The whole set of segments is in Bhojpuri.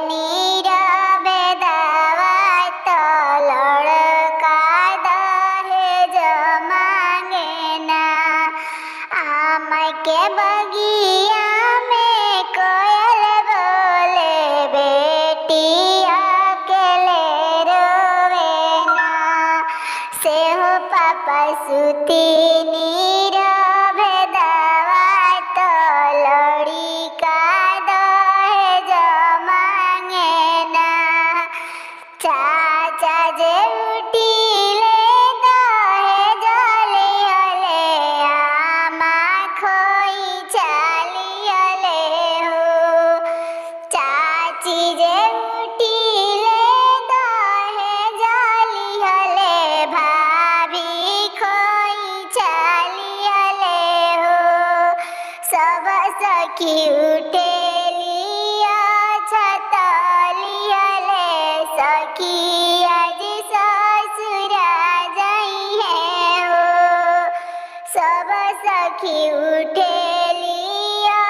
नीरवे दवाई तो लड़का दहेज मांगे ना। आम के बगिया में कोयल बोले बेटी अकेले रोवे ना। से हो पापा सुती नीरवे दवाई तो लड़का दहेज मांगे ना। चाचा जे उठिले दहेज लिहले आमा खोई चालिहले हो। चाची जे उठिले दहेज लिहले भाभी खोई चालिहले हो। सब सखी उठेलिया छत लिहले सखी आज ससुरा जाइए हो। सब सखी उठेलिया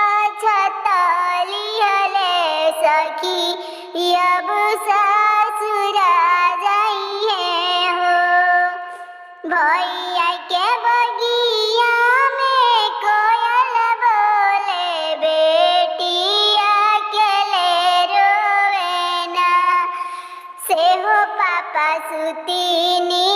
छत लिहले सखी अब ससुरा जाइए हो। भैया के बगिया में कोयल बोले बेटी अकेले रोवे ना। से हो पापा सुती नी